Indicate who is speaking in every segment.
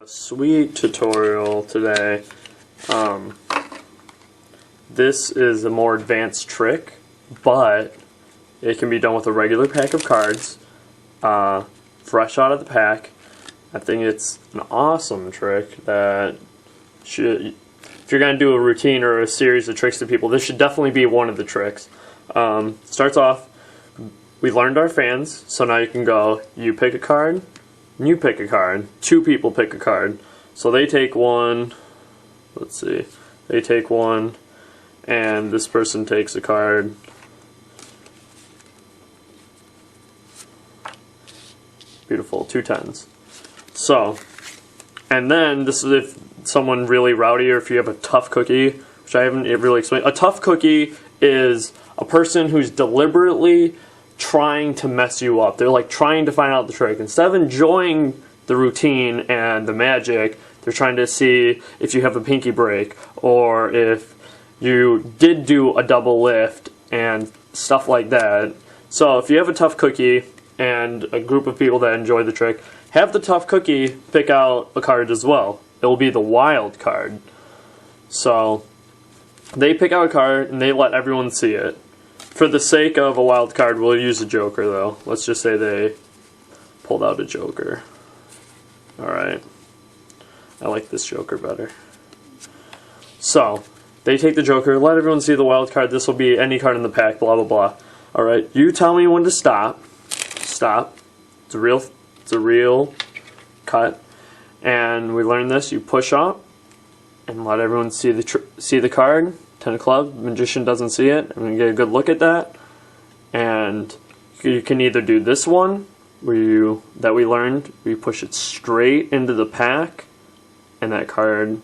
Speaker 1: Sweet tutorial today. This is a more advanced trick, but it can be done with a regular pack of cards, fresh out of the pack. I think it's an awesome trick that should, if you're going to do a routine or a series of tricks to people, this should definitely be one of the tricks. Starts off, we learned our fans, so now you can go, you pick a card, you pick a card, two people pick a card. So they take one, let's see, they take one, and this person takes a card. Beautiful, 2 10s. So, and then this is if someone really rowdy or if you have a tough cookie, which I haven't really explained. A tough cookie is a person who's deliberately trying to mess you up. They're like trying to find out the trick. Instead of enjoying the routine and the magic, they're trying to see if you have a pinky break or if you did do a double lift and stuff like that. So if you have a tough cookie and a group of people that enjoy the trick, have the tough cookie pick out a card as well. It will be the wild card. So they pick out a card and they let everyone see it. For the sake of a wild card, we'll use a joker though. Let's just say they pulled out a joker. Alright. I like this joker better. So, they take the joker, let everyone see the wild card. This will be any card in the pack, blah blah blah. Alright, you tell me when to stop. Stop. It's a real cut. And we learned this, you push up and let everyone see the card. 10 of clubs, magician doesn't see it. I'm going to get a good look at that. And you can either do this one, that we learned, where you push it straight into the pack, and that card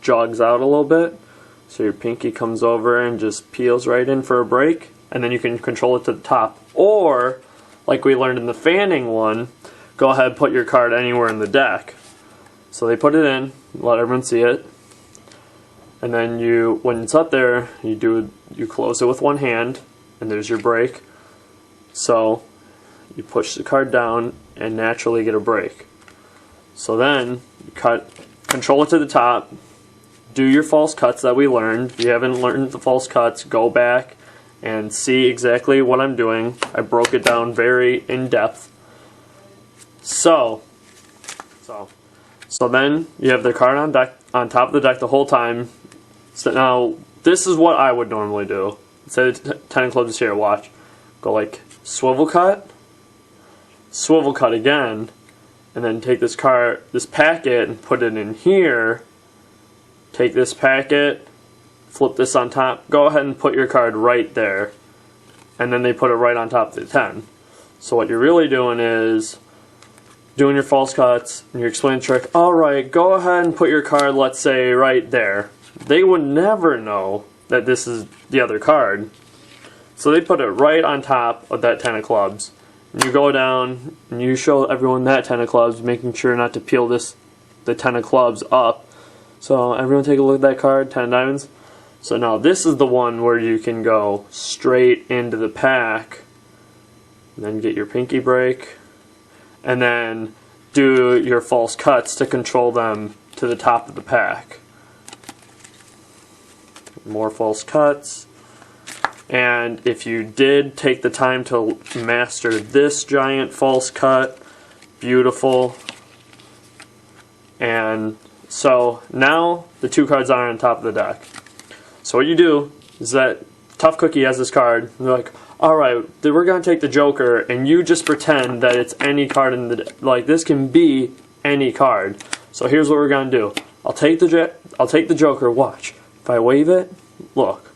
Speaker 1: jogs out a little bit. So your pinky comes over and just peels right in for a break, and then you can control it to the top. Or, like we learned in the fanning one, go ahead and put your card anywhere in the deck. So they put it in, let everyone see it. And then when it's up there, you close it with one hand, and there's your break. So you push the card down and naturally get a break. So then you control it to the top, do your false cuts that we learned. If you haven't learned the false cuts, go back and see exactly what I'm doing. I broke it down very in depth. So then you have the card on top of the deck the whole time. So now, this is what I would normally do. Say 10 of clubs is here, watch. Go like, swivel cut again, and then take this packet, and put it in here. Take this packet, flip this on top, go ahead and put your card right there. And then they put it right on top of the 10. So what you're really doing is doing your false cuts, and you're explaining the trick. Alright, go ahead and put your card, let's say, right there. They would never know that this is the other card. So they put it right on top of that 10 of clubs. And you go down and you show everyone that 10 of clubs, making sure not to peel the 10 of clubs up. So everyone take a look at that card, 10 of diamonds. So now this is the one where you can go straight into the pack, and then get your pinky break, and then do your false cuts to control them to the top of the pack. More false cuts, and if you did take the time to master this giant false cut, beautiful. And so now the 2 cards are on top of the deck. So what you do is that Tough Cookie has this card, and they're like, alright, we're going to take the joker, and you just pretend that it's any card in the deck. Like, this can be any card. So here's what we're going to do. I'll take the joker, watch. If I wave it, look.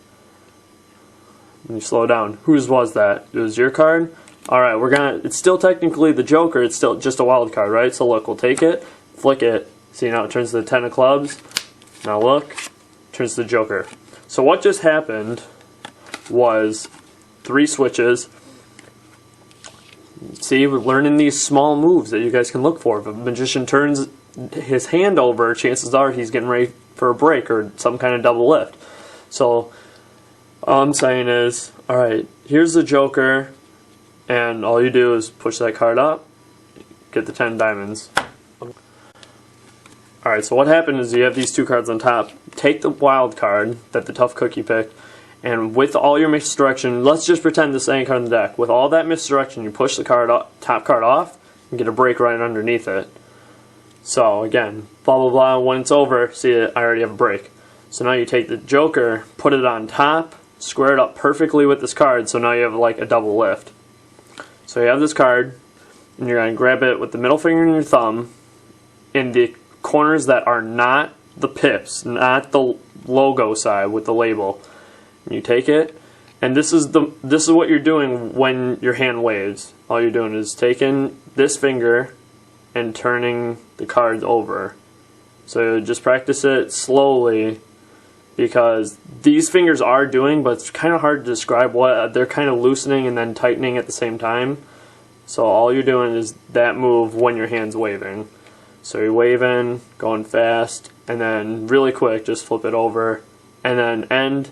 Speaker 1: And you slow down. Whose was that? It was your card? Alright, it's still technically the joker, it's still just a wild card, right? So look, we'll take it, flick it. See, now it turns to the 10 of clubs. Now look, turns to the joker. So what just happened was 3 switches. See, we're learning these small moves that you guys can look for. If a magician turns his hand over, chances are he's getting ready for a break or some kind of double lift. So all I'm saying is, alright, here's the joker, and all you do is push that card up, get the 10 diamonds. Alright, so what happened is you have these two cards on top. Take the wild card that the tough cookie picked, and with all your misdirection, let's just pretend this is any card in the deck. With all that misdirection, you push the top card off and get a break right underneath it. So again, blah blah blah, when it's over, see I already have a break. So now you take the Joker, put it on top, square it up perfectly with this card, so now you have like a double lift. So you have this card, and you're going to grab it with the middle finger and your thumb in the corners that are not the pips, not the logo side with the label. And you take it, and this is what you're doing when your hand waves. All you're doing is taking this finger and turning the cards over. So just practice it slowly, because these fingers are doing, but it's kind of hard to describe what they're kind of loosening and then tightening at the same time. So all you're doing is that move when your hand's waving. So you're waving, going fast, and then really quick, just flip it over, and then end.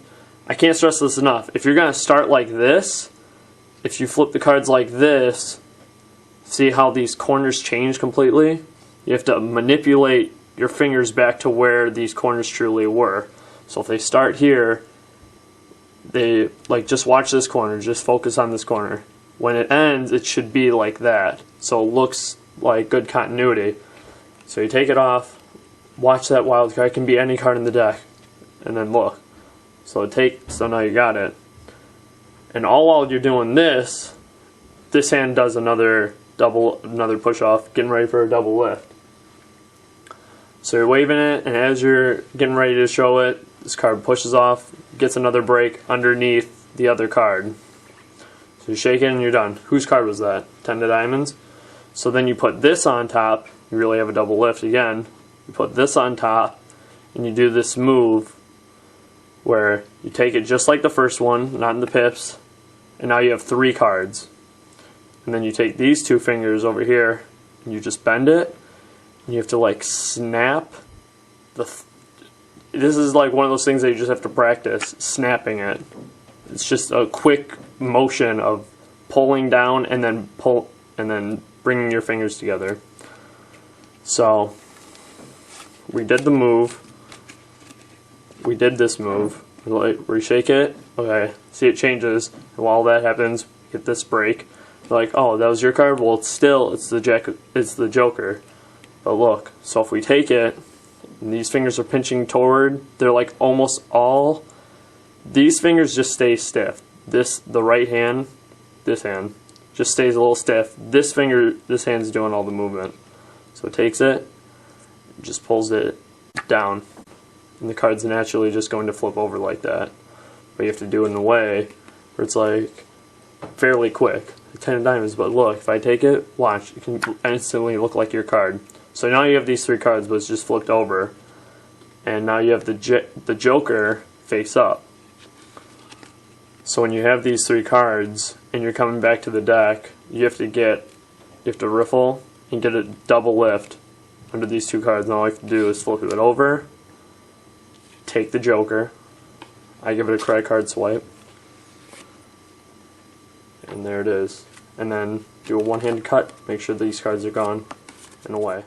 Speaker 1: I can't stress this enough. If you're going to start like this, if you flip the cards like this, see how these corners change completely? You have to manipulate your fingers back to where these corners truly were. So if they start here, they just watch this corner, just focus on this corner. When it ends, it should be like that. So it looks like good continuity. So you take it off, watch that wild card. It can be any card in the deck, and then look. So now you got it. And all while you're doing this hand does another push off, getting ready for a double lift. So you're waving it, and as you're getting ready to show it, this card pushes off, gets another break underneath the other card. So you shake it and you're done. Whose card was that? 10 of diamonds. So then you put this on top. You really have a double lift again. You put this on top, and you do this move where you take it just like the first one, not in the pips, and now you have 3 cards. And then you take these 2 fingers over here, and you just bend it, and you have to like snap this is like one of those things that you just have to practice, snapping it. It's just a quick motion of pulling down and then bringing your fingers together. So we did the move. We did this move. We shake it. Okay, see it changes. And while that happens, we get this break. We're like, oh, that was your card. Well, it's the Joker. But look, so if we take it, and these fingers are pinching toward, they're like almost all. These fingers just stay stiff. The right hand, this hand, just stays a little stiff. This hand's doing all the movement. So it takes it, just pulls it down, and the card's naturally just going to flip over like that. But you have to do it in a way where it's like fairly quick. 10 of diamonds, but look, if I take it, watch, it can instantly look like your card. So now you have these 3 cards, but it's just flipped over, and now you have the Joker face up. So when you have these 3 cards and you're coming back to the deck, you have to riffle and get a double lift under these 2 cards. And all you have to do is flip it over, take the Joker. I give it a credit card swipe, and there it is. And then do a one-handed cut, make sure these cards are gone, and away.